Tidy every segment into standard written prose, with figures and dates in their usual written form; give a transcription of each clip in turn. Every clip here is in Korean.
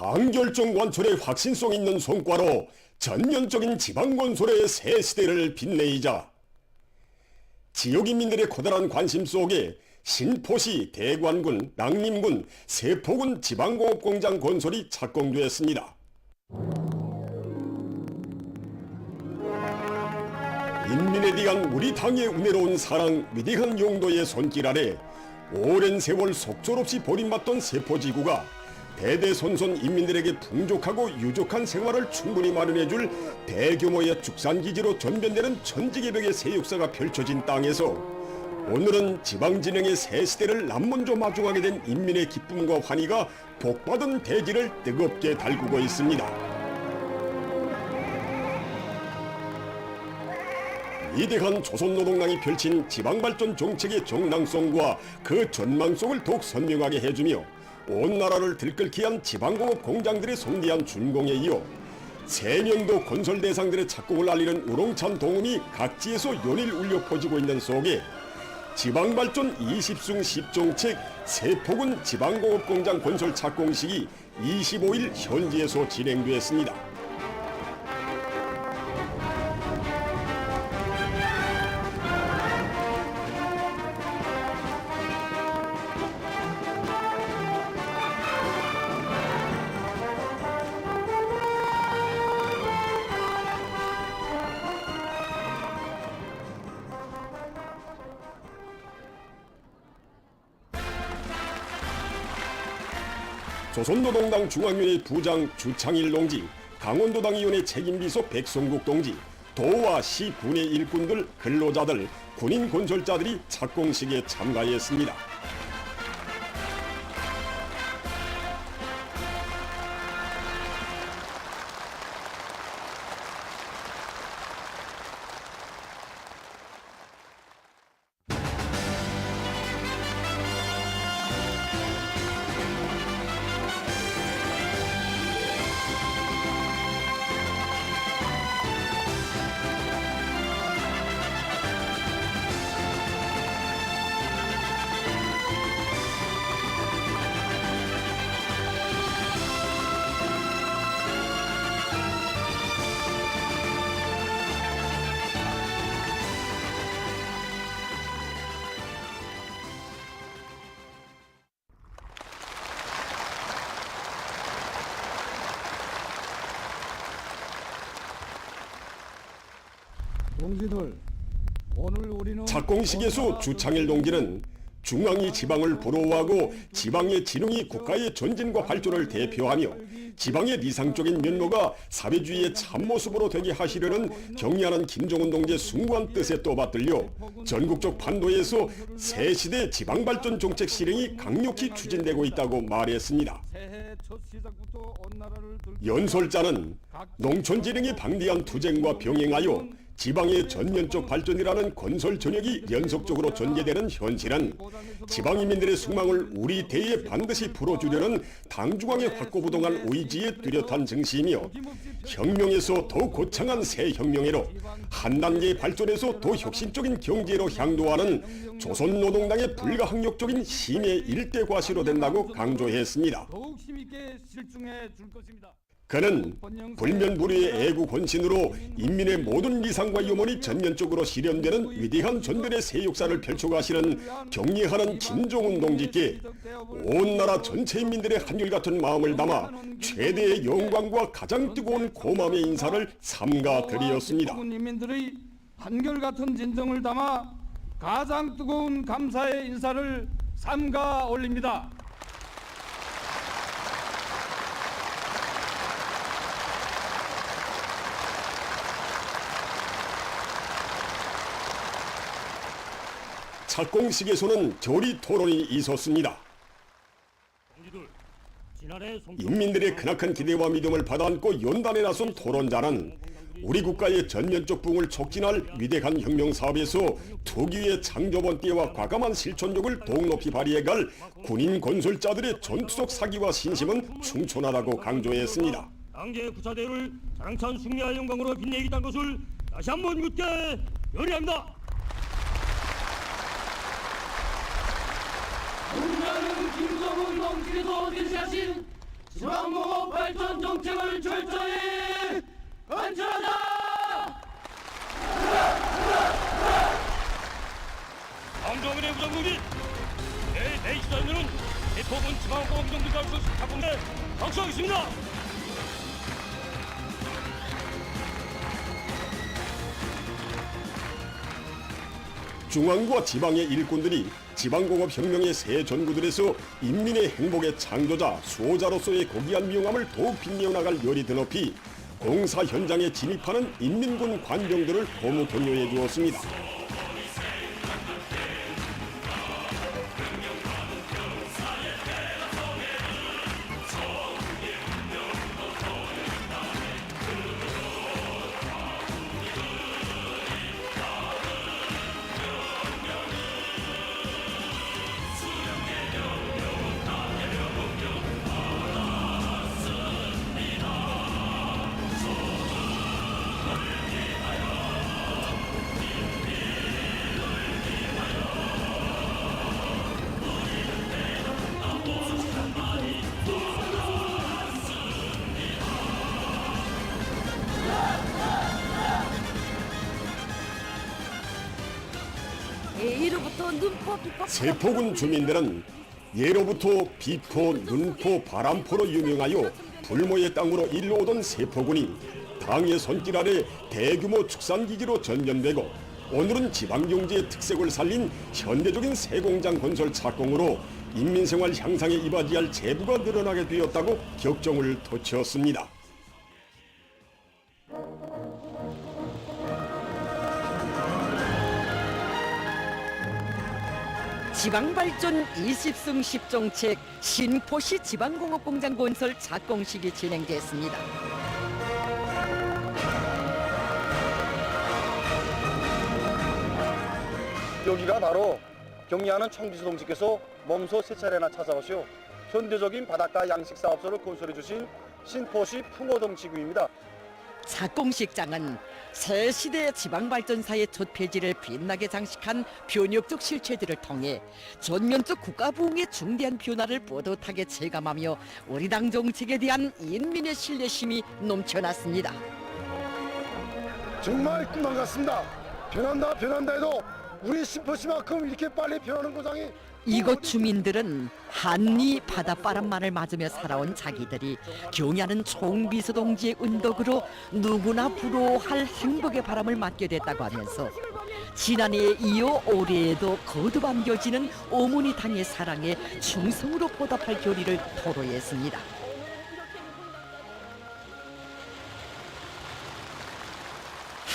한결정 관철의 확신성 있는 성과로 전면적인 지방건설의 새 시대를 빛내이자 지역인민들의 커다란 관심 속에 신포시, 대관군, 랑림군, 세포군 지방공업공장 건설이 착공되었습니다. 인민에 대한 우리 당의 은혜로운 사랑, 위대한 용도의 손길 아래 오랜 세월 속절없이 버림받던 세포지구가 대대손손 인민들에게 풍족하고 유족한 생활을 충분히 마련해줄 대규모의 축산기지로 전변되는 천지개벽의 새 역사가 펼쳐진 땅에서 오늘은 지방진흥의 새 시대를 남먼저 마중하게 된 인민의 기쁨과 환희가 복받은 대지를 뜨겁게 달구고 있습니다. 위대한 조선노동당이 펼친 지방발전 정책의 정당성과 그 전망성을 더욱 선명하게 해주며 온 나라를 들끓게 한 지방공업 공장들의 성대한 준공에 이어 3년도 건설 대상들의 착공을 알리는 우렁찬 동음이 각지에서 연일 울려 퍼지고 있는 속에 지방발전 20승 10정책 세포군 지방공업공장 건설 착공식이 25일 현지에서 진행되었습니다. 조선노동당 중앙위원회 부장 주창일 동지, 강원도당위원회 책임비서 백성국 동지, 도와 시 군의 일꾼들, 근로자들, 군인 건설자들이 착공식에 참가했습니다. 동지들, 오늘 우리는 착공식에서 주창일 동지는 중앙이 지방을 부러워하고 지방의 진흥이 국가의 전진과 발전을 대표하며 지방의理想적인 면모가 사회주의의 참모습으로 되게 하시려는 경의하는 김정은 동지의 숭고한 뜻에 또 받들려 전국적 판도에서 새 시대 지방발전 정책 실행이 강력히 추진되고 있다고 말했습니다. 연설자는 농촌진흥이 방대한 투쟁과 병행하여 지방의 전면적 발전이라는 건설 전역이 연속적으로 전개되는 현실은 지방인민들의 숙망을 우리 대에 반드시 풀어주려는 당중앙의 확고부동한 의지에 뚜렷한 증시이며 혁명에서 더 거창한 새 혁명회로 한 단계의 발전에서 더 혁신적인 경제로 향도하는 조선노동당의 불가항력적인 힘의 일대 과시로 된다고 강조했습니다. 그는 불면불의의 애국 헌신으로 인민의 모든理想과 염원이 전면적으로 실현되는 위대한 전변의 새 역사를 펼쳐가시는 경의하는 김정은 동지께 온 나라 전체 인민들의 한결같은 마음을 담아 최대의 영광과 가장 뜨거운 고마움의 인사를 삼가 드리었습니다. 인민들의 한결같은 진정을 담아 가장 뜨거운 감사의 인사를 삼가 올립니다. 착공식에서는 결의 토론이 있었습니다. 인민들의 크나큰 기대와 믿음을 받아안고 연단에 나선 토론자는 우리 국가의 전면적 부흥을 촉진할 위대한 혁명 사업에서 특유의 창조본 때와 과감한 실천력을 더욱 높이 발휘해갈 군인 건설자들의 전투적 사기와 신심은 충천하다고 강조했습니다. 당제의 구차대를 자랑찬 승리와 영광으로 빛내겠다는 것을 다시 한번 굳게 열의합니다. 동자는 김정은 동지께서 제시하신 지방공업 정책을 철저히 관철한다. 강정민의 부장국이 내일 시사에는 대포군 지방공업 이동들과 작품에 방치하겠습니다. 중앙과 지방의 일꾼들이 지방공업혁명의 새 전구들에서 인민의 행복의 창조자, 수호자로서의 고귀한 명함을 더욱 빛내어 나갈 열이 드높이 공사 현장에 진입하는 인민군 관병들을 고무 격려해 주었습니다. 예로부터 눈포 비포 세포군 주민들은 예로부터 비포, 눈포, 바람포로 유명하여 불모의 땅으로 일러오던 세포군이 당의 손길 아래 대규모 축산기지로 전전되고 오늘은 지방경제의 특색을 살린 현대적인 새공장 건설 착공으로 인민생활 향상에 이바지할 재부가 늘어나게 되었다고 격정을 토치었습니다. 지방발전 20승 10정책 신포시 지방공업공장 건설 착공식이 진행됐습니다. 여기가 바로 경리하는 청비서 동지께서 몸소 세 차례나 찾아오시오 현대적인 바닷가 양식사업소를 건설해 주신 신포시 풍어동지구입니다. 착공식장은 새 시대 지방발전사의 첫 폐지를 빛나게 장식한 변혁적 실체들을 통해 전면적 국가부흥의 중대한 변화를 뿌듯하게 체감하며 우리 당 정책에 대한 인민의 신뢰심이 넘쳐났습니다. 정말 꿈만 같습니다. 변한다 해도 우리 신포시만큼 이렇게 빨리 변하는 고장이 이곳 주민들은 한리 바닷바람만을 맞으며 살아온 자기들이 경야는 총비서 동지의 은덕으로 누구나 부러워할 행복의 바람을 맞게 됐다고 하면서 지난해에 이어 올해에도 거듭 안겨지는 어머니 당의 사랑에 충성으로 보답할 결의를 토로했습니다.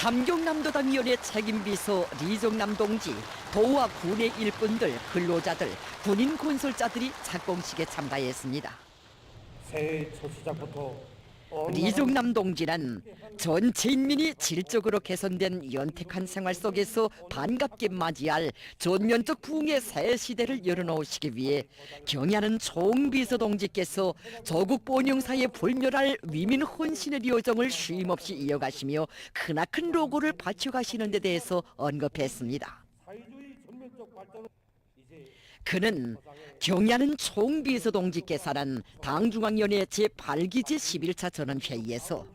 함경남도당위원회 책임비서 리정남 동지, 도와 군의 일꾼들, 근로자들, 군인 건설자들이 착공식에 참가했습니다. 새해 첫 시작부터 리정남 동지는 전체 인민이 질적으로 개선된 연택한 생활 속에서 반갑게 맞이할 전면적 부흥의 새 시대를 열어놓으시기 위해 경야는 총비서 동지께서 조국 번영사에 불멸할 위민 헌신의 여정을 쉼없이 이어가시며 크나큰 로고를 바쳐가시는 데 대해서 언급했습니다. 그는 경야는 총비서 동지께서는 당중앙위원회 제8기제 11차 전원회의에서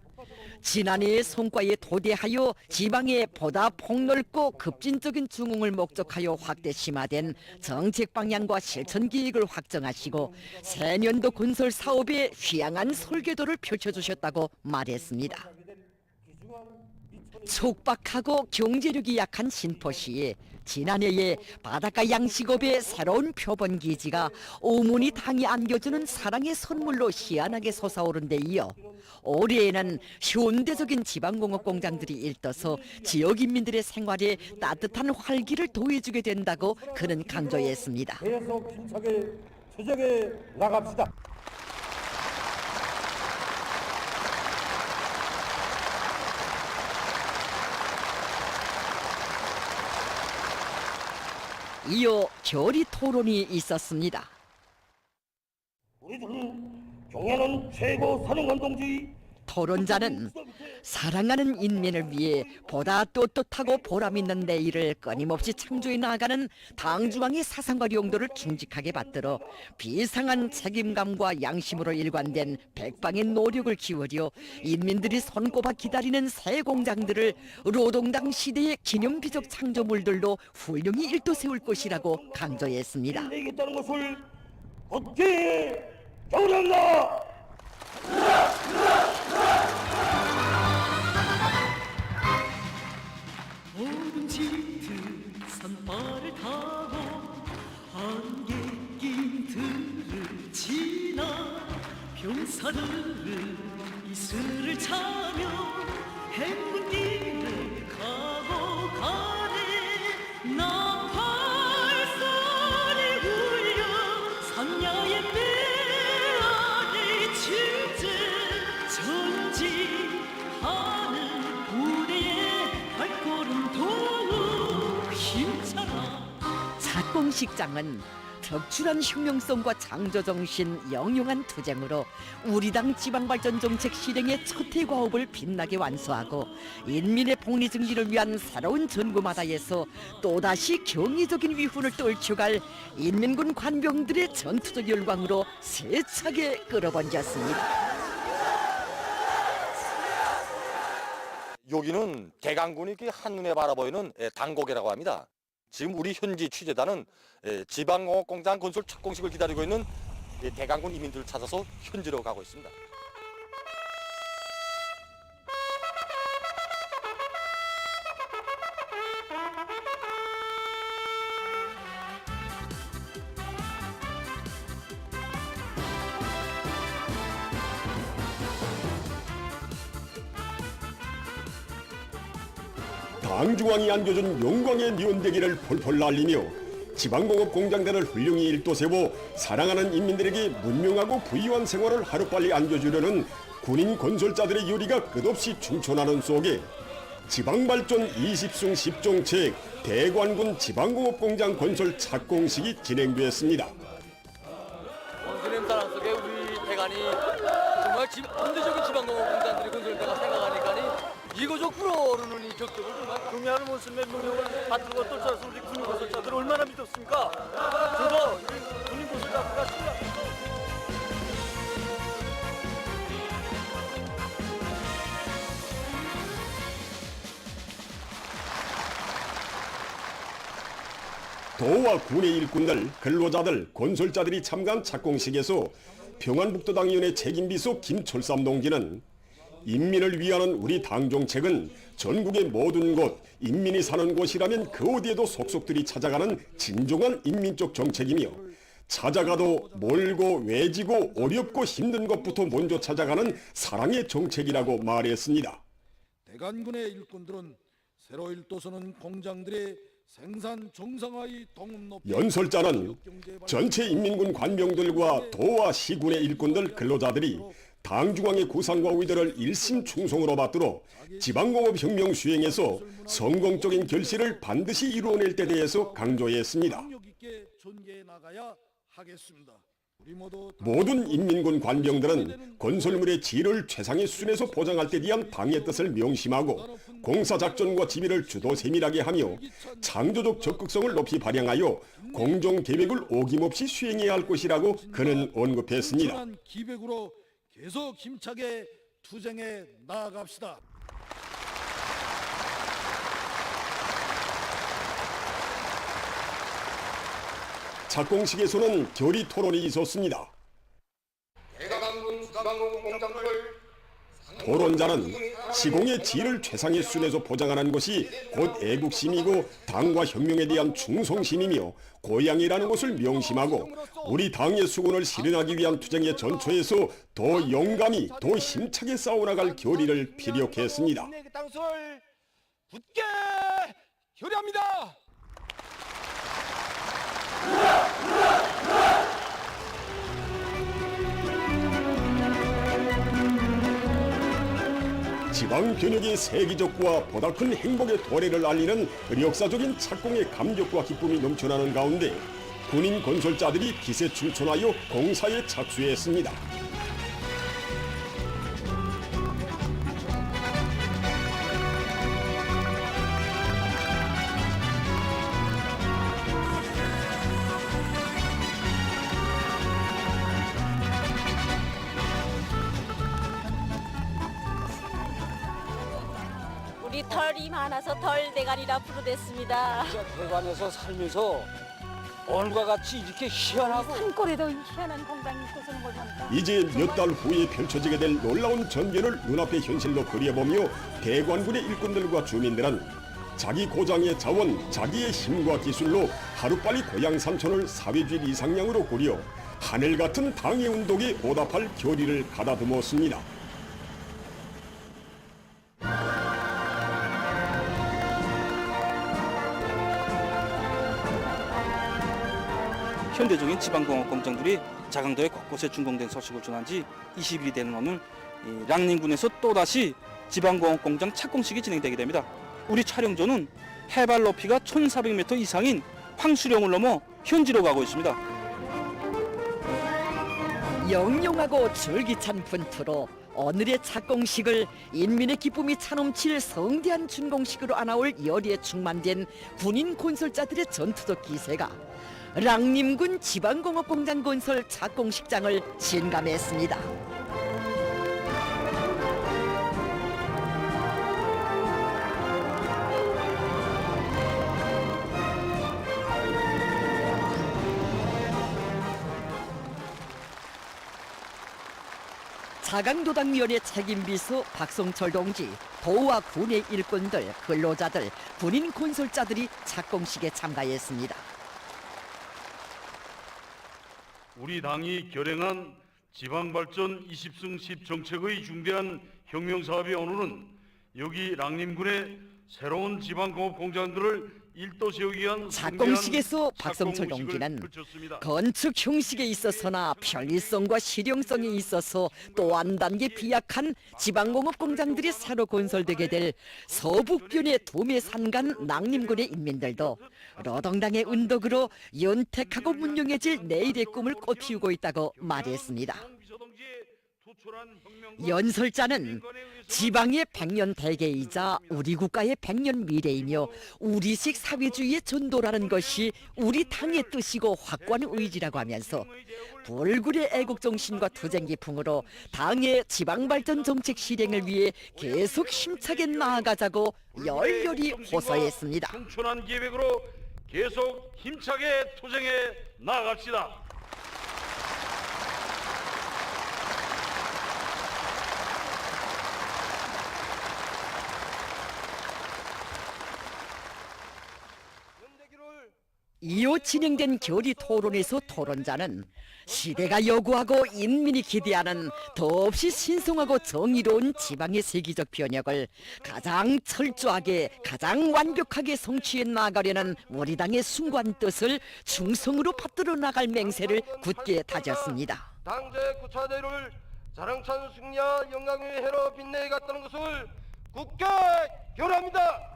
지난해의 성과에 도대하여 지방에 보다 폭넓고 급진적인 중흥을 목적하여 확대 심화된 정책 방향과 실천 계획을 확정하시고 새년도 건설 사업에 휘양한 설계도를 펼쳐주셨다고 말했습니다. 촉박하고 경제력이 약한 신포시에 지난해에 바닷가 양식업의 새로운 표본 기지가 어머니 당이 안겨주는 사랑의 선물로 희한하게 솟아오른 데 이어 올해에는 현대적인 지방공업 공장들이 일떠서 지역 인민들의 생활에 따뜻한 활기를 더해주게 된다고 그는 강조했습니다. 계속 힘차게 추적해 나갑시다. 이어 결의 토론이 있었습니다. 우리들은 경야는 최고 사령관 동지 토론자는 사랑하는 인민을 위해 보다 떳떳하고 보람있는 내일을 끊임없이 창조해 나가는 당중앙의 사상과 용도를 충직하게 받들어 비상한 책임감과 양심으로 일관된 백방의 노력을 기울여 인민들이 손꼽아 기다리는 새 공장들을 노동당 시대의 기념비적 창조물들로 훌륭히 일도 세울 것이라고 강조했습니다. 내겠다는 것을 어떻게 경고합니다. 뭐든지 산발을 타고 한객길들을 지나 병사들은 이슬을 차며 행군길을 가고 가네 나팔 소리 울려 산야의 배아래 칠제 전진하는 부대의 발걸음 더욱 힘차라. 착공식장은 특출한 혁명성과 창조정신 영용한 투쟁으로 우리 당 지방발전정책 실행의 첫 해과업을 빛나게 완수하고 인민의 복리 증진을 위한 새로운 전구마다에서 또다시 경이적인 위훈을 떨쳐갈 인민군 관병들의 전투적 열광으로 세차게 끌어번졌습니다. 여기는 대강군이 한눈에 바라보이는 당곡이라고 합니다. 지금 우리 현지 취재단은 지방공업공장 건설 착공식을 기다리고 있는 대강군 이민들을 찾아서 현지로 가고 있습니다. 당중앙이 안겨준 영광의 니온대기를 폴폴 날리며 지방공업 공장들을 훌륭히 일도 세워 사랑하는 인민들에게 문명하고 부유한 생활을 하루빨리 안겨주려는 군인 건설자들의 열의가 끝없이 충천하는 속에 지방발전 20승 10종책 대관군 지방공업공장 건설 착공식이 진행되었습니다. 원수님 사랑 속에 우리 대관이 정말 현대적인 지방공업 공장들이 건설되가 생각하니까 이거저 불어오르는 이 격정을 정말 경의하는 모습의 명령을 받들고 떨쳐서 우리 군인 건설자들 얼마나 믿었습니까? 저도 군인 건설자들과 신뢰합니다. 도와 군의 일꾼들, 근로자들, 건설자들이 참가한 착공식에서 평안북도당위원회 책임비서 김철삼 동지는 인민을 위하는 우리 당 정책은 전국의 모든 곳, 인민이 사는 곳이라면 그 어디에도 속속들이 찾아가는 진정한 인민적 정책이며 찾아가도 멀고 외지고 어렵고 힘든 것부터 먼저 찾아가는 사랑의 정책이라고 말했습니다. 대관군의 일꾼들은 새로 일도서는 공장들의 생산 정상화의 동업 높이 연설자는 전체 인민군 관병들과 도와 시군의 일꾼들 근로자들이 당중앙의 구상과 의도를 일심 충성으로 받들어 지방공업혁명 수행에서 성공적인 결실을 반드시 이루어낼 때 대해서 강조했습니다. 능력 있게 전개해 나가야 하겠습니다. 우리 모든 인민군 관병들은 건설물의 질을 최상의 수준에서 보장할 때 대한 당의 뜻을 명심하고 공사작전과 지휘를 주도 세밀하게 하며 창조적 적극성을 높이 발휘하여 공정계획을 어김없이 수행해야 할 것이라고 그는 언급했습니다. 기백으로 계속 힘차게 투쟁해 나아갑시다. 착공식에서는 결의 토론이 있었습니다. 대강군 지방공업 공장들을 토론자는 시공의 질을 최상의 수준에서 보장하는 것이 곧 애국심이고 당과 혁명에 대한 충성심이며 고향이라는 것을 명심하고 우리 당의 수군을 실현하기 위한 투쟁의 전초에서 더 용감히 더 힘차게 싸워나갈 결의를 피력했습니다. 땅을 굳게 결의합니다. 지방 변혁의 세기적과 보다 큰 행복의 도래를 알리는 역사적인 착공의 감격과 기쁨이 넘쳐나는 가운데 군인 건설자들이 기세충천하여 공사에 착수했습니다. 우리 털이 많아서 털대간이라 부르댔습니다. 대관에서 살면서 오늘과 같이 이렇게 희한하고 산골에도 희한한 공장이 있고서는 못합니다. 이제 몇 달 후에 펼쳐지게 될 놀라운 전개를 눈앞의 현실로 그려보며 대관군의 일꾼들과 주민들은 자기 고장의 자원, 자기의 힘과 기술로 하루빨리 고향 삼촌을 사회주의 이상향으로 꾸려 하늘 같은 당의 운동에 보답할 결의를 가다듬었습니다. 현대적인 지방공업 공장들이 자강도에 곳곳에 준공된 소식을 전한 지 20일이 되는 오늘 랑림군에서 또다시 지방공업 공장 착공식이 진행되게 됩니다. 우리 촬영조는 해발 높이가 1400m 이상인 황수령을 넘어 현지로 가고 있습니다. 영롱하고 줄기찬 분투로 오늘의 착공식을 인민의 기쁨이 차넘칠 성대한 준공식으로 안아올 열의에 충만된 군인 건설자들의 전투적 기세가 랑림군 지방공업공장 건설 착공식장을 진감했습니다. 자강도당위원회 책임비서 박성철 동지, 도와 군의 일꾼들, 근로자들, 군인 건설자들이 착공식에 참가했습니다. 우리 당이 결행한 지방발전 20승 10정책의 중대한 혁명사업의 오늘은 여기 랑림군의 새로운 지방공업 공장들을 일도 세우기 위한 착공식에서 박성철 동지는 건축 형식에 있어서나 편리성과 실용성에 있어서 또 한 단계 비약한 지방공업 공장들이 새로 건설되게 될 서북변의 도매산간 랑림군의 인민들도 노동당의 운덕으로 연택하고 문명해질 내일의 꿈을 꽃피우고 있다고 말했습니다. 연설자는 지방의 100년 대계이자 우리 국가의 100년 미래이며 우리식 사회주의의 전도라는 것이 우리 당의 뜻이고 확고한 의지라고 하면서 불굴의 애국정신과 투쟁기풍으로 당의 지방발전 정책 실행을 위해 계속 힘차게 나아가자고 열렬히 호소했습니다. 충천한 계획으로 계속 힘차게 투쟁해 나아갑시다. 이후 진행된 결의 토론에서 토론자는 시대가 요구하고 인민이 기대하는 더없이 신성하고 정의로운 지방의 세계적 변혁을 가장 철저하게 가장 완벽하게 성취해 나가려는 우리 당의 숭고한 뜻을 충성으로 받들어 나갈 맹세를 굳게 다졌습니다. 당제 구차대를 자랑찬 승리와 영광의 해로 빛내 갔다는 것을 굳게 결합니다.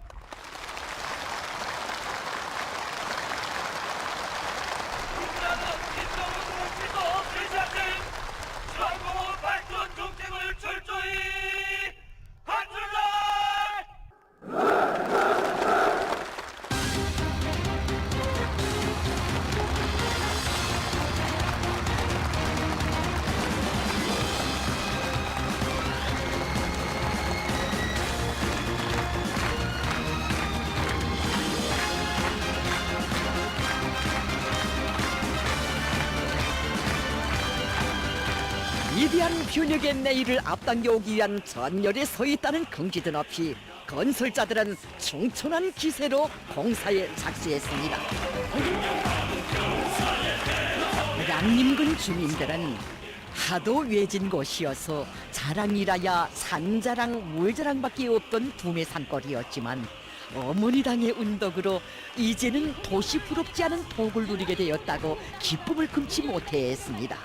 위대한 변혁의 내일을 앞당겨오기 위한 전열에 서 있다는 긍지도 높이 건설자들은 충천한 기세로 공사에 착수했습니다. 랑림군 주민들은 하도 외진 곳이어서 자랑이라야 산자랑 물자랑밖에 없던 두메산골이었지만 어머니당의 운덕으로 이제는 도시 부럽지 않은 복을 누리게 되었다고 기쁨을 금치 못해 했습니다.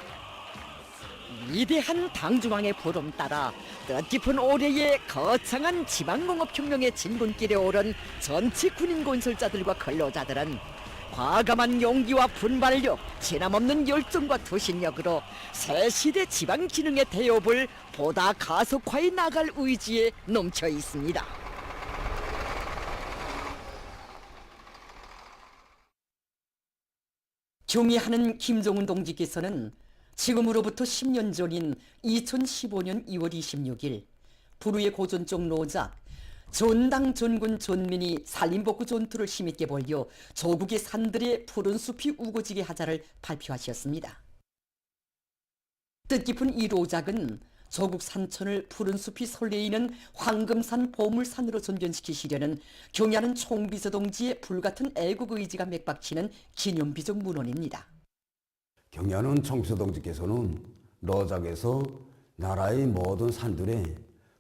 위대한 당중앙의 부름 따라 뜻깊은 올해의 거창한 지방공업혁명의 진군길에 오른 전체 군인 건설자들과 근로자들은 과감한 용기와 분발력, 지남없는 열정과 투신력으로 새 시대 지방진흥의 대업을 보다 가속화해 나갈 의지에 넘쳐 있습니다. 경의하는 김종훈 동지께서는 지금으로부터 10년 전인 2015년 2월 26일 부르의 고전 쪽 노작 존당 존군 존민이 산림복구 전투를 힘있게 벌여 조국의 산들의 푸른 숲이 우거지게 하자를 발표하셨습니다. 뜻깊은 이 로작은 조국 산천을 푸른 숲이 설레이는 황금산 보물산으로 전변시키시려는 경야는 총비서 동지의 불같은 애국 의지가 맥박치는 기념비적 문헌입니다. 경야는 총비서 동지께서는 로작에서 나라의 모든 산들에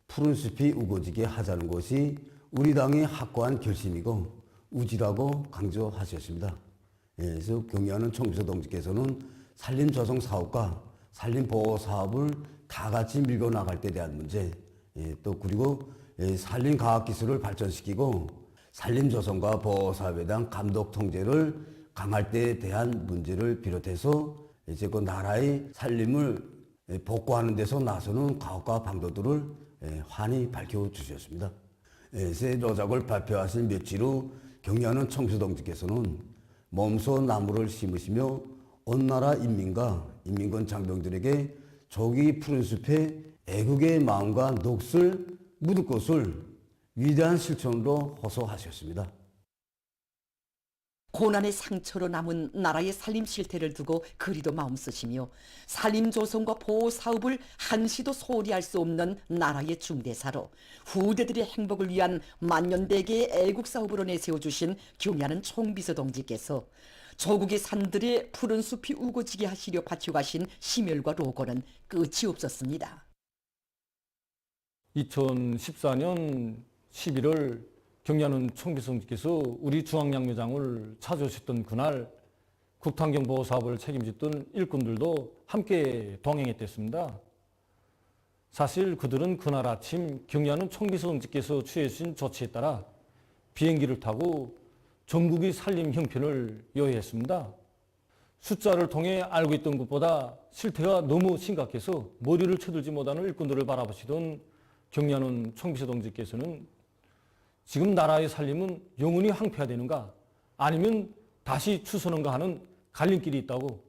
푸른 숲이 우거지게 하자는 것이 우리 당의 확고한 결심이고 우지라고 강조하셨습니다. 그래서 경야는 총비서 동지께서는 산림조성 사업과 산림보호 사업을 다 같이 밀고 나갈 때 대한 문제, 또 그리고 산림과학기술을 발전시키고 산림조성과 보호사업에 대한 감독 통제를 강할 때에 대한 문제를 비롯해서 이제 그 나라의 산림을 복구하는 데서 나서는 가옥과 방도들을 환히 밝혀주셨습니다. 새 로작을 발표하신 며칠 후 경야는 총비서 동지께서는 몸소 나무를 심으시며 온 나라 인민과 인민군 장병들에게 조기 푸른 숲에 애국의 마음과 녹슬 묻을 것을 위대한 실천으로 호소하셨습니다. 고난의 상처로 남은 나라의 산림 실태를 두고 그리도 마음 쓰시며 산림 조성과 보호 사업을 한시도 소홀히 할 수 없는 나라의 중대사로 후대들의 행복을 위한 만년대계의 애국 사업으로 내세워주신 경야는 총비서 동지께서 조국의 산들의 푸른 숲이 우거지게 하시려 바쳐가신 심혈과 로고는 끝이 없었습니다. 2014년 11월 경야는 총비서 동지께서 우리 중앙양묘장을 찾아오셨던 그날 국탄경 보호 사업을 책임졌던 일꾼들도 함께 동행했댔습니다. 사실 그들은 그날 아침 경야는 총비서 동지께서 취해주신 조치에 따라 비행기를 타고 전국의 산림 형편을 요해했습니다. 숫자를 통해 알고 있던 것보다 실태가 너무 심각해서 머리를 쳐들지 못하는 일꾼들을 바라보시던 경야는 총비서 동지께서는 지금 나라의 산림은 영원히 황폐화되는가 아니면 다시 추선한가 하는 갈림길이 있다고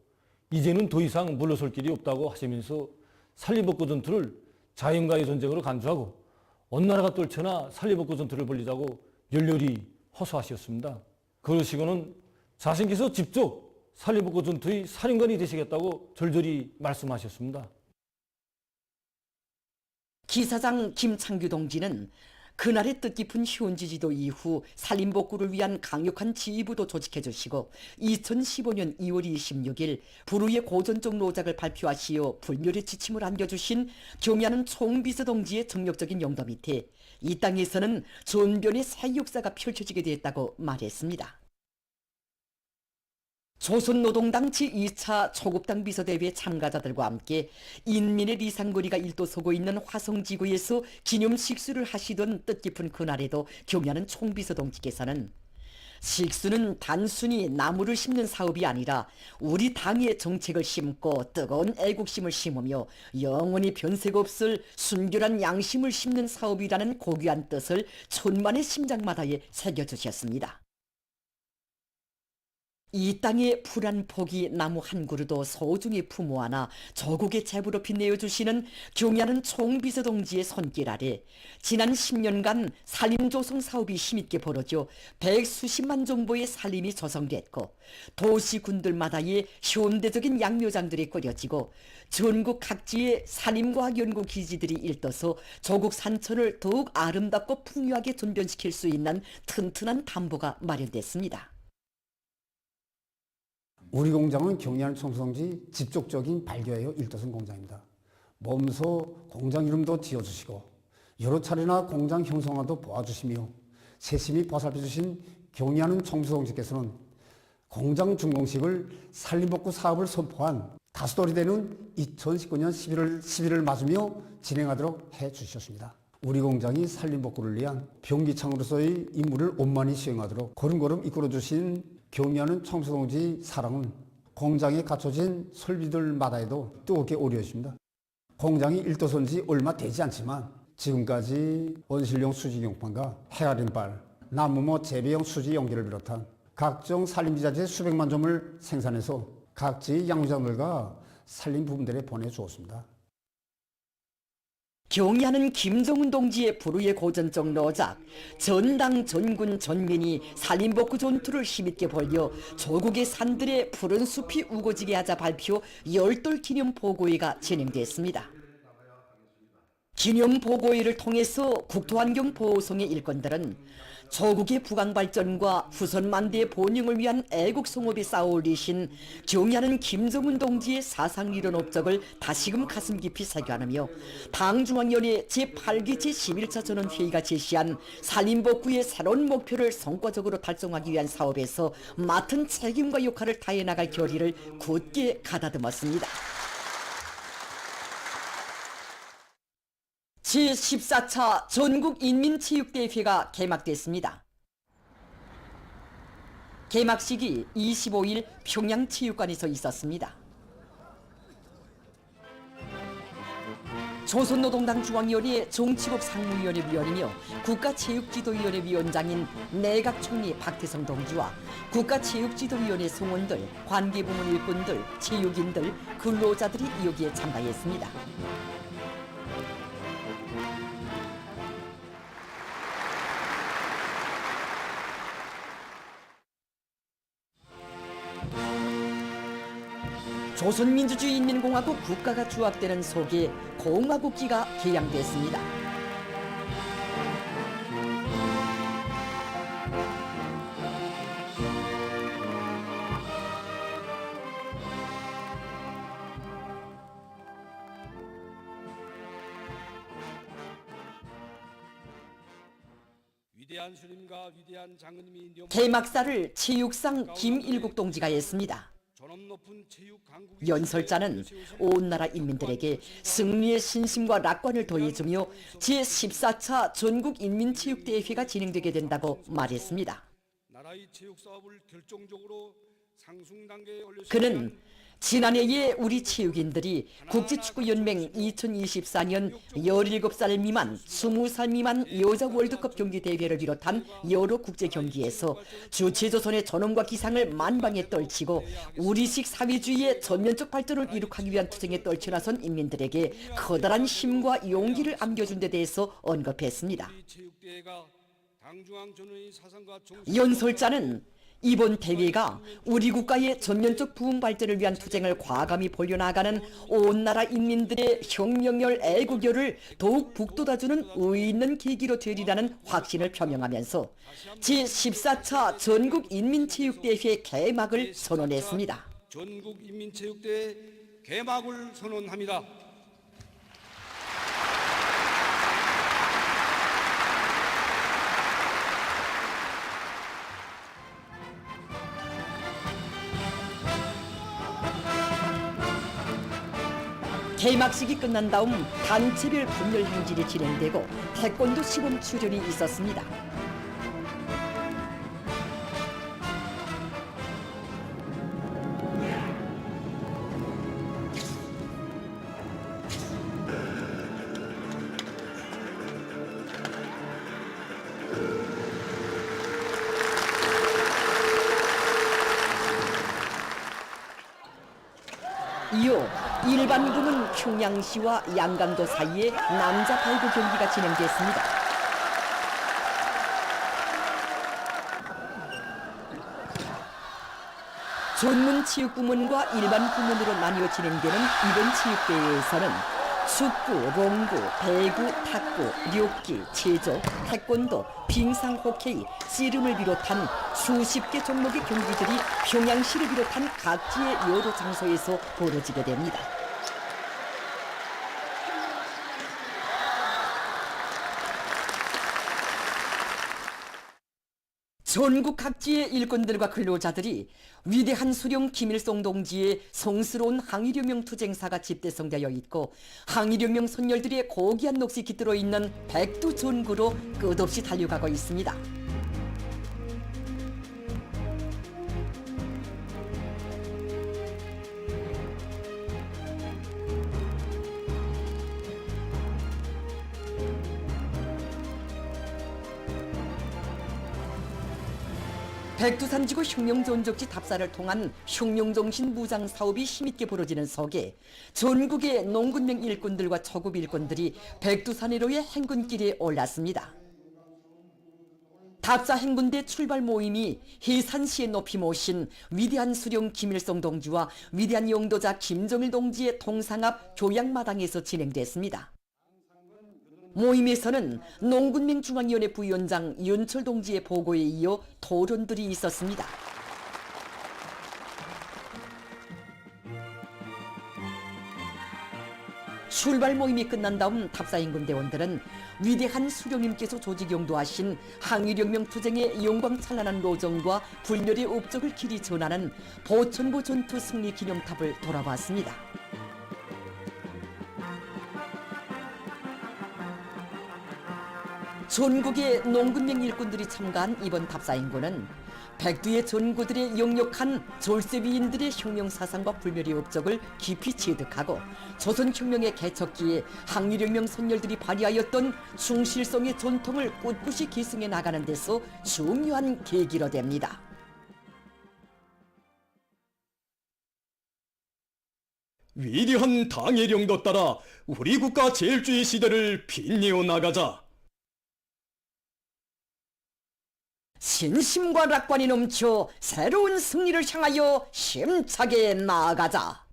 이제는 더 이상 물러설 길이 없다고 하시면서 산림복구 전투를 자연과의 전쟁으로 간주하고 온 나라가 떨쳐나 산림복구 전투를 벌리자고 열렬히 호소하셨습니다. 그러시고는 자신께서 직접 산림복구 전투의 사령관이 되시겠다고 절절히 말씀하셨습니다. 기사장 김창규 동지는 그날의 뜻깊은 현지지도 이후 산림복구를 위한 강력한 지휘부도 조직해 주시고 2015년 2월 26일 불후의 고전적 로작을 발표하시어 불멸의 지침을 안겨주신 경야는 총비서 동지의 정력적인 영도 밑에 이 땅에서는 전변의 새 역사가 펼쳐지게 됐다고 말했습니다. 조선노동당 제2차 초급당 비서대회 참가자들과 함께 인민의 리상거리가 일도서고 있는 화성지구에서 기념 식수를 하시던 뜻깊은 그날에도 경야는 총비서 동지께서는 식수는 단순히 나무를 심는 사업이 아니라 우리 당의 정책을 심고 뜨거운 애국심을 심으며 영원히 변색 없을 순결한 양심을 심는 사업이라는 고귀한 뜻을 천만의 심장마다에 새겨주셨습니다. 이 땅의 푸른 포기 나무 한 그루도 소중히 품어 안아 조국의 제부로 빛내어 주시는 경야는 총비서 동지의 손길 아래 지난 10년간 산림조성 사업이 힘있게 벌어져 백수십만 정도의 산림이 조성됐고 도시군들마다의 현대적인 양묘장들이 꾸려지고 전국 각지의 산림과학 연구 기지들이 일떠서 조국 산천을 더욱 아름답고 풍요하게 전변시킬 수 있는 튼튼한 담보가 마련됐습니다. 우리 공장은 경야는 총성지 집족적인 발교회의 일도선 공장입니다. 몸소 공장 이름도 지어주시고 여러 차례나 공장 형성화도 도와주시며 세심히 보살펴주신 경야는 총비서 동지께서는 공장 준공식을 산림복구 사업을 선포한 다수돌이 되는 2019년 11월 10일을 맞으며 진행하도록 해주셨습니다. 우리 공장이 산림복구를 위한 병기창으로서의 임무를 원만히 수행하도록 걸음걸음 이끌어주신 경야는 총비서 동지 사랑은 공장에 갖춰진 설비들마다에도 뜨겁게 오려있습니다. 공장이 일도선 지 얼마 되지 않지만 지금까지 원실용 수지용판과 헤아린발, 나무모 재배용 수지 용기를 비롯한 각종 산림기자재 수백만 점을 생산해서 각지 양묘장들과 산림 부분들에 보내주었습니다. 경의하는 김정은 동지의 불후의 고전적 러작, 전당 전군 전민이 산림복구 전투를 힘있게 벌여 조국의 산들의 푸른 숲이 우거지게 하자 발표 열돌 기념 보고회가 진행됐습니다. 기념 보고회를 통해서 국토환경 보호성의 일꾼들은 조국의 부강 발전과 후손 만대의 번영을 위한 애국 성업에 쌓아올리신 경의하는 김정은 동지의 사상 이론 업적을 다시금 가슴 깊이 새겨하며 당중앙위원회 제8기 제11차 전원회의가 제시한 산림복구의 새로운 목표를 성과적으로 달성하기 위한 사업에서 맡은 책임과 역할을 다해 나갈 결의를 굳게 가다듬었습니다. 제14차 전국인민체육대회가 개막됐습니다. 개막식이 25일 평양체육관에서 있었습니다. 조선노동당 중앙위원회 정치국 상무위원회 위원이며 국가체육지도위원회 위원장인 내각총리 박태성 동지와 국가체육지도위원회 성원들, 관계부문 일꾼들, 체육인들, 근로자들이 여기에 참가했습니다. 조선민주주의인민공화국 국가가 주합되는 속에 공화국기가 개양됐습니다. 위대한 스님과 위대한 장군님이 개막사를 체육상 김일국 동지가 했습니다. 연설자는 온 나라 인민들에게 승리의 신심과 낙관을 더해주며 제14차 전국인민체육대회가 진행되게 된다고 말했습니다. 그는 지난해에 우리 체육인들이 국제축구연맹 2024년 17살 미만, 20살 미만 여자 월드컵 경기 대회를 비롯한 여러 국제 경기에서 주체조선의 전원과 기상을 만방에 떨치고 우리식 사회주의의 전면적 발전을 이룩하기 위한 투쟁에 떨쳐나선 인민들에게 커다란 힘과 용기를 안겨준 데 대해서 언급했습니다. 연설자는 이번 대회가 우리 국가의 전면적 부흥 발전을 위한 투쟁을 과감히 벌려나가는 온 나라 인민들의 혁명열 애국열을 더욱 북돋아주는 의의 있는 계기로 되리라는 확신을 표명하면서 제14차 전국인민체육대회 개막을 선언했습니다. 전국인민체육대회 개막을 선언합니다. 개막식이 끝난 다음 단체별 분열 행진이 진행되고 태권도 시범 출연이 있었습니다. 이어 일반부문 평양시와 양강도 사이에 남자 발구 경기가 진행됐습니다. 전문 체육부문과 일반 부문으로 나뉘어 진행되는 이번 체육대회에서는 축구, 롱구, 배구, 탁구, 료끼, 체조, 태권도, 빙상, 호케이, 씨름을 비롯한 수십 개 종목의 경기들이 평양시를 비롯한 각지의 여러 장소에서 벌어지게 됩니다. 전국 각지의 일꾼들과 근로자들이 위대한 수령 김일성 동지의 성스러운 항일혁명 투쟁사가 집대성되어 있고 항일혁명 선열들의 고귀한 넋이 깃들어 있는 백두 전구로 끝없이 달려가고 있습니다. 백두산지구 흉룡존족지 답사를 통한 흉룡정신 무장 사업이 힘있게 벌어지는 속에 전국의 농군명 일꾼들과 초급 일꾼들이 백두산해로의 행군길에 올랐습니다. 답사 행군대 출발 모임이 해산시에 높이 모신 위대한 수령 김일성 동지와 위대한 용도자 김정일 동지의 동상 앞 교양마당에서 진행됐습니다. 모임에서는 농군명 중앙위원회 부위원장 윤철 동지의 보고에 이어 토론들이 있었습니다. 출발 모임이 끝난 다음 답사행군 대원들은 위대한 수령님께서 조직용도하신 항일혁명 투쟁의 영광찬란한 로정과 불멸의 업적을 길이 전하는 보천보 전투 승리 기념탑을 돌아봤습니다. 전국의 농군명 일꾼들이 참가한 이번 답사행군은 백두의 전구들의 영력한 졸세비인들의 혁명사상과 불멸의 업적을 깊이 체득하고 조선혁명의 개척기에 항일혁명 선열들이 발휘하였던 충실성의 전통을 꿋꿋이 계승해 나가는 데서 중요한 계기로 됩니다. 위대한 당의 령도 따라 우리 국가 제일주의 시대를 빛내어 나가자. 신심과 낙관이 넘쳐 새로운 승리를 향하여 힘차게 나아가자.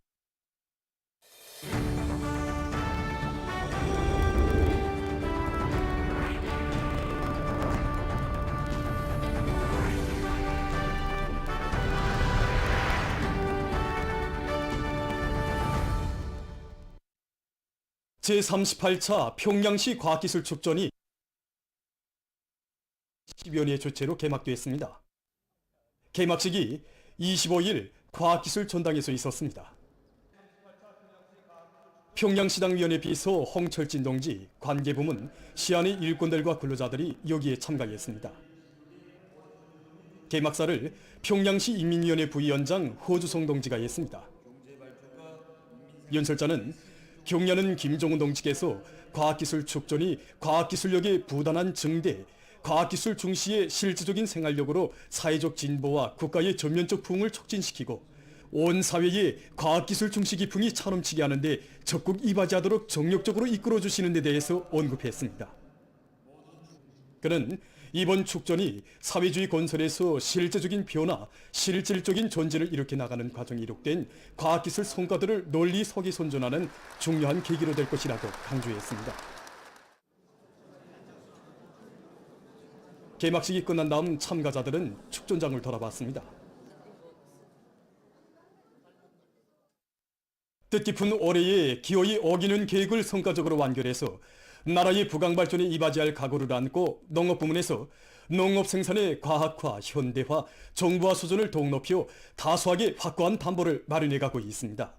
제38차 평양시 과학기술축전이 10여년의 주최로 개막되었습니다. 개막식이 25일 과학기술 전당에서 있었습니다. 평양시당위원회 비서 홍철진 동지, 관계부문, 시안의 일꾼들과 근로자들이 여기에 참가했습니다. 개막사를 평양시 인민위원회 부위원장 허주성 동지가 했습니다. 연설자는 경려는 김종훈 동지께서 과학기술 축전이 과학기술력의 부단한 증대, 과학기술 중시의 실질적인 생활력으로 사회적 진보와 국가의 전면적 부흥을 촉진시키고 온 사회에 과학기술 중시 기풍이 차넘치게 하는데 적극 이바지하도록 정력적으로 이끌어주시는 데 대해서 언급했습니다. 그는 이번 축전이 사회주의 건설에서 실제적인 변화, 실질적인 전진을 일으켜 나가는 과정이 이룩된 과학기술 성과들을 널리 서기선전하는 중요한 계기로 될 것이라고 강조했습니다. 개막식이 끝난 다음 참가자들은 축전장을 돌아봤습니다. 뜻깊은 올해에 기어이 어기는 계획을 성과적으로 완결해서 나라의 부강 발전에 이바지할 각오를 안고 농업 부문에서 농업 생산의 과학화, 현대화, 정부화 수준을 더욱 높여 다수하게 확고한 담보를 마련해가고 있습니다.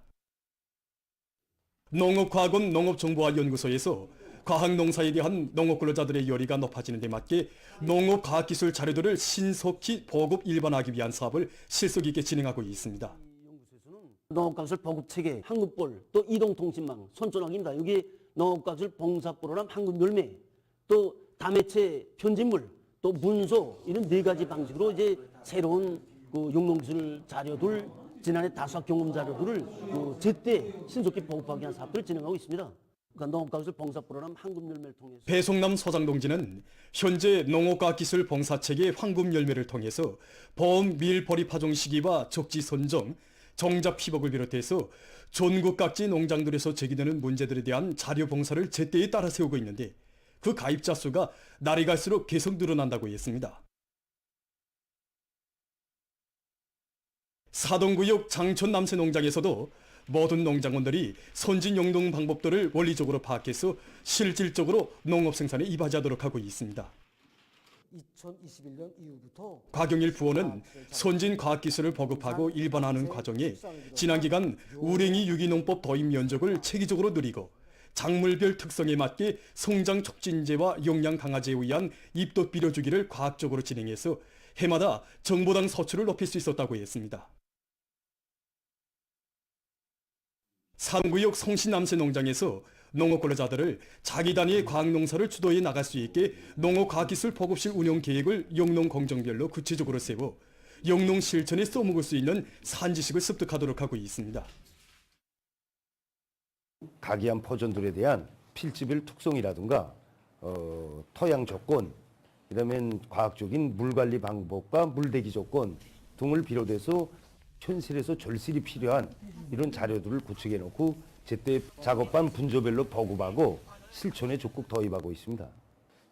농업과학원 농업정보화연구소에서 과학농사에 대한 농업근로자들의 열의가 높아지는 데 맞게 농업과학기술 자료들을 신속히 보급 일반화하기 위한 사업을 실속 있게 진행하고 있습니다. 농업과학기술 보급체계, 한국볼, 또 이동통신망, 손전화기입니다. 여기 농업과학기술 봉사프로그램 한국열매, 또 다매체 편집물, 또 문서 이런 4가지 방식으로 이제 새로운 용농기술 자료들, 지난해 다수학 경험 자료들을 제때 신속히 보급하기 위한 사업들을 진행하고 있습니다. 그러니까 농업과학기술 봉사프로그램 한국열매를 통해서 배송남 소장동지는 현재 농업과학기술 봉사체계 황금열매를 통해서 보험 밀보리 파종 시기와 적지 선정, 정작 피복을 비롯해서 전국 각지 농장들에서 제기되는 문제들에 대한 자료 봉사를 제때에 따라 세우고 있는데 그 가입자 수가 날이 갈수록 계속 늘어난다고 했습니다. 사동구역 장천 남새 농장에서도 모든 농장원들이 선진 영농 방법들을 원리적으로 파악해서 실질적으로 농업 생산에 이바지하도록 하고 있습니다. 2021년 이후부터 곽영일 부원은 선진 과학기술을 보급하고 일반화하는 과정에 지난 기간 우랭이 유기농법 도입 면적을 체계적으로 늘리고 작물별 특성에 맞게 성장 촉진제와 영양 강화제에 의한 입덧 비료주기를 과학적으로 진행해서 해마다 정보당 서출을 높일 수 있었다고 했습니다. 상구역 성신남새 농장에서 농업근로자들을 자기 단위의 과학농사를 주도해 나갈 수 있게 농업과학기술 보급실 운영 계획을 영농 공정별로 구체적으로 세워 영농 실천에 써먹을 수 있는 산지식을 습득하도록 하고 있습니다. 각이한 포존들에 대한 필지별 특성이라든가 토양 조건, 그다음에 과학적인 물관리 방법과 물대기 조건 등을 비롯해서 현실에서 절실히 필요한 이런 자료들을 구축해 놓고 제때 작업반 분조별로 보급하고 실천에 적극 도입하고 있습니다.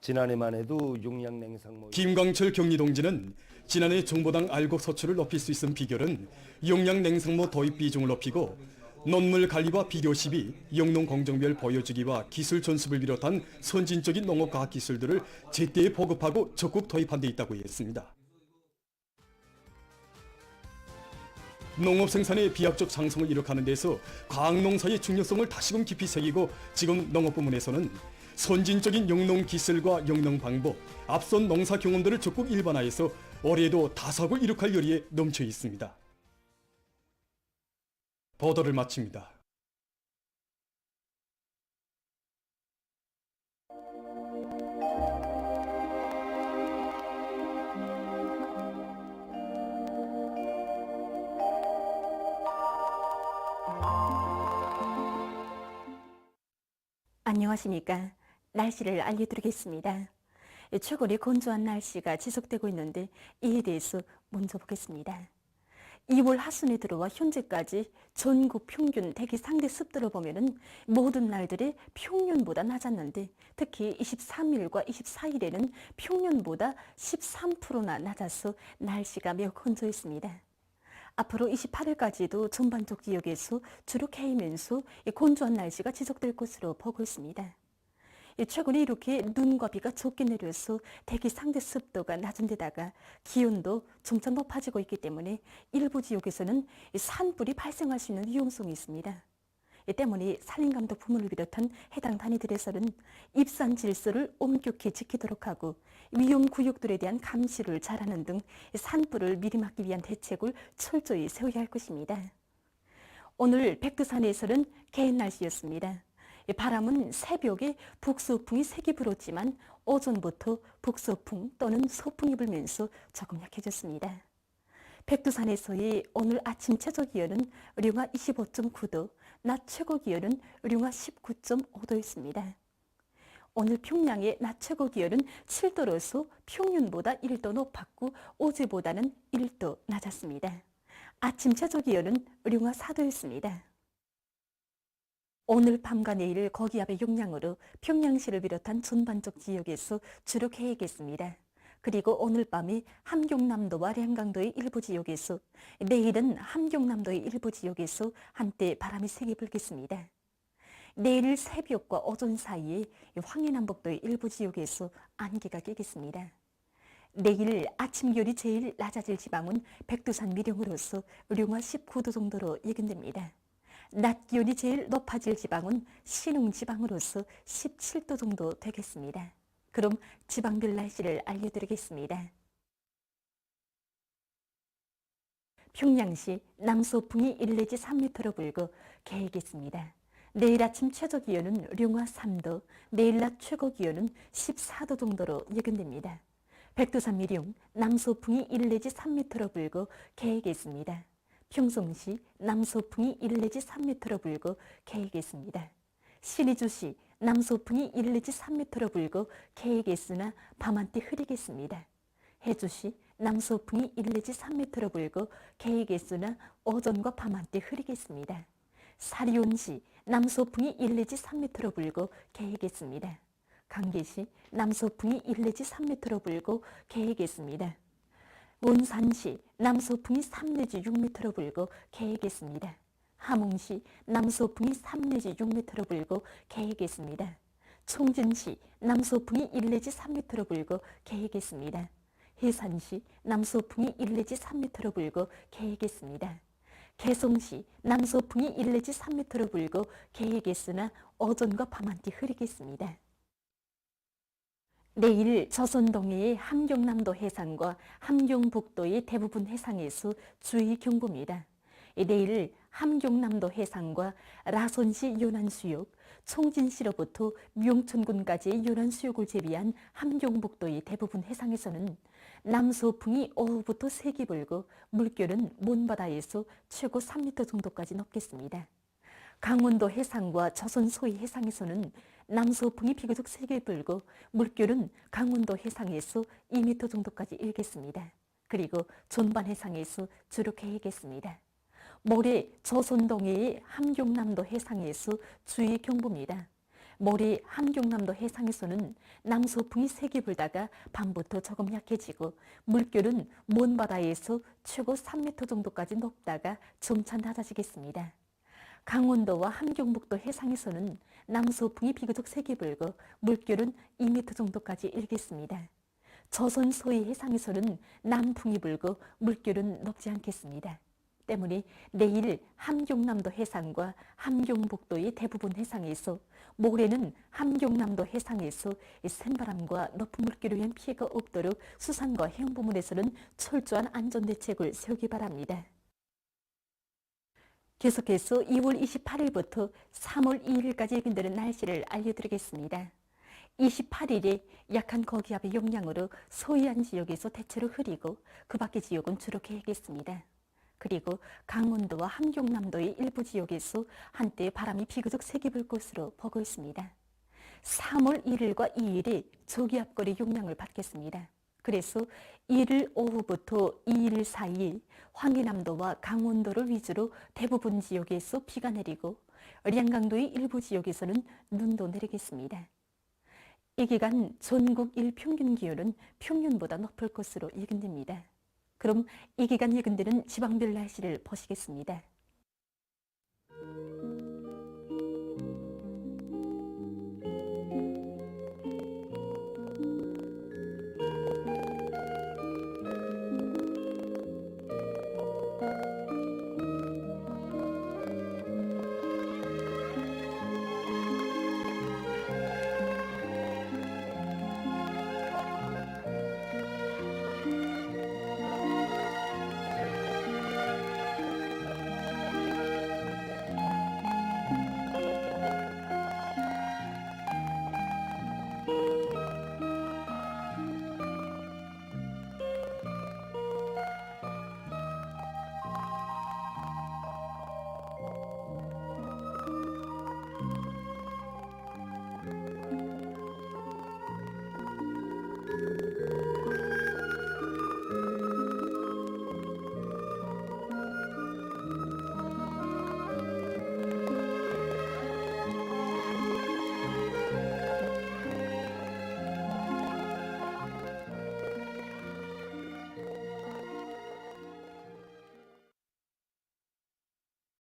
지난해만 해도 용량 냉상 김광철 경리동지는 지난해 정보당 알곡 서출을 높일 수 있은 비결은 용량 냉상모 도입 비중을 높이고 논물 관리와 비료 시비, 영농 공정별 보여주기와 기술 전습을 비롯한 선진적인 농업과학 기술들을 제때 보급하고 적극 도입한 데 있다고 했습니다. 농업 생산의 비약적 상승을 이룩하는 데서 과학농사의 중요성을 다시금 깊이 새기고 지금 농업 부문에서는 선진적인 영농 기술과 영농 방법, 앞선 농사 경험들을 적극 일반화해서 올해에도 다석을 이룩할 열의에 넘쳐 있습니다. 보도를 마칩니다. 안녕하십니까. 날씨를 알려드리겠습니다. 최근에 건조한 날씨가 지속되고 있는데 이에 대해서 먼저 보겠습니다. 2월 하순에 들어와 현재까지 전국 평균 대기 상대 습도를 보면은 모든 날들이 평년보다 낮았는데 특히 23일과 24일에는 평년보다 13%나 낮아서 날씨가 매우 건조했습니다. 앞으로 28일까지도 전반적 지역에서 주로 개이면서 건조한 날씨가 지속될 것으로 보고 있습니다. 최근에 이렇게 눈과 비가 적게 내려서 대기 상대 습도가 낮은 데다가 기온도 점차 높아지고 있기 때문에 일부 지역에서는 산불이 발생할 수 있는 위험성이 있습니다. 이 때문에 산림감독 부문을 비롯한 해당 단위들에서는 입산 질서를 엄격히 지키도록 하고 위험 구역들에 대한 감시를 잘하는 등 산불을 미리 막기 위한 대책을 철저히 세워야 할 것입니다. 오늘 백두산에서는 개인 날씨였습니다. 바람은 새벽에 북서풍이 세게 불었지만 오전부터 북서풍 또는 서풍이 불면서 조금 약해졌습니다. 백두산에서의 오늘 아침 최저 기온은 령화 25.9도, 낮 최고 기온은 령화 19.5도였습니다. 오늘 평양의 낮 최고 기온은 7도로서 평년보다 1도 높았고 어제보다는 1도 낮았습니다. 아침 최저 기온은 령화 4도였습니다. 오늘 밤과 내일 거기압의 영향으로 평양시를 비롯한 전반적 지역에서 주로 개이겠습니다. 그리고 오늘 밤이 함경남도와 량강도의 일부 지역에서, 내일은 함경남도의 일부 지역에서 한때 바람이 세게 불겠습니다. 내일 새벽과 오전 사이에 황해남북도의 일부 지역에서 안개가 끼겠습니다. 내일 아침 기온이 제일 낮아질 지방은 백두산 미령으로서 령화 19도 정도로 예견됩니다. 낮 기온이 제일 높아질 지방은 신흥 지방으로서 17도 정도 되겠습니다. 그럼 지방별 날씨를 알려드리겠습니다. 평양시 남서풍이 1 내지 3m로 불고 개이겠습니다. 내일 아침 최저 기온은 령화 3도, 내일 낮 최고 기온은 14도 정도로 예견됩니다. 백두산 미령 남서풍이 1 내지 3m로 불고 개이겠습니다. 평송시 남서풍이 1 내지 3m로 불고 개이겠습니다. 신의주시 남서풍이 1 내지 3m로 불고 개이겠으나 밤한때 흐리겠습니다. 해주시 남서풍이 1 내지 3m로 불고 개이겠으나 오전과 밤한때 흐리겠습니다. 사리온시 남서풍이 1 내지 3m로 불고 개이겠습니다. 강계시 남서풍이 1 내지 3m로 불고 개이겠습니다. 몬산시 남서풍이 3 내지 6m로 불고 개이겠습니다. 함흥시 남서풍이 3 내지 6m로 불고 개이겠습니다. 총진시 남서풍이 1 내지 3m로 불고 개이겠습니다. 해산시 남서풍이 1 내지 3m로 불고 개이겠습니다. 개성시 남서풍이 1 내지 3m로 불고 개이겠으나 오전과 밤한때 흐리겠습니다. 내일 조선동해의 함경남도 해상과 함경북도의 대부분 해상에서 주의 경보입니다. 내일 함경남도 해상과 라선시 연안수역, 총진시로부터 명천군까지의 연안 수역을 제비한 함경북도의 대부분 해상에서는 남서풍이 오후부터 세게 불고 물결은 먼바다에서 최고 3m 정도까지 넘겠습니다. 강원도 해상과 조선 소위 해상에서는 남서풍이 비교적 세게 불고 물결은 강원도 해상에서 2m 정도까지 일겠습니다. 그리고 전반 해상에서 주력해 일겠습니다. 모레 조선 동해의 함경남도 해상에서 주의 경보입니다. 모레 함경남도 해상에서는 남서풍이 세게 불다가 밤부터 조금 약해지고 물결은 먼 바다에서 최고 3m 정도까지 높다가 점차 낮아지겠습니다. 강원도와 함경북도 해상에서는 남서풍이 비교적 세게 불고 물결은 2m 정도까지 일겠습니다. 조선 소위 해상에서는 남풍이 불고 물결은 높지 않겠습니다. 때문에 내일 함경남도 해상과 함경북도의 대부분 해상에서, 모레는 함경남도 해상에서 센바람과 높은 물결에 의한 피해가 없도록 수산과 해양부문에서는 철저한 안전대책을 세우기 바랍니다. 계속해서 2월 28일부터 3월 2일까지 예견되는 날씨를 알려드리겠습니다. 28일에 약한 고기압의 영향으로 서해안 지역에서 대체로 흐리고 그 밖의 지역은 주로 개겠습니다. 그리고 강원도와 함경남도의 일부 지역에서 한때 바람이 비교적 세게 불 것으로 보고 있습니다. 3월 1일과 2일에 저기압골의 영향을 받겠습니다. 그래서 1일 오후부터 2일 사이 황해남도와 강원도를 위주로 대부분 지역에서 비가 내리고 량강도의 일부 지역에서는 눈도 내리겠습니다. 이 기간 전국 일평균 기온은 평년보다 높을 것으로 예견됩니다. 그럼 이 기간 예견되는 지방별 날씨를 보시겠습니다.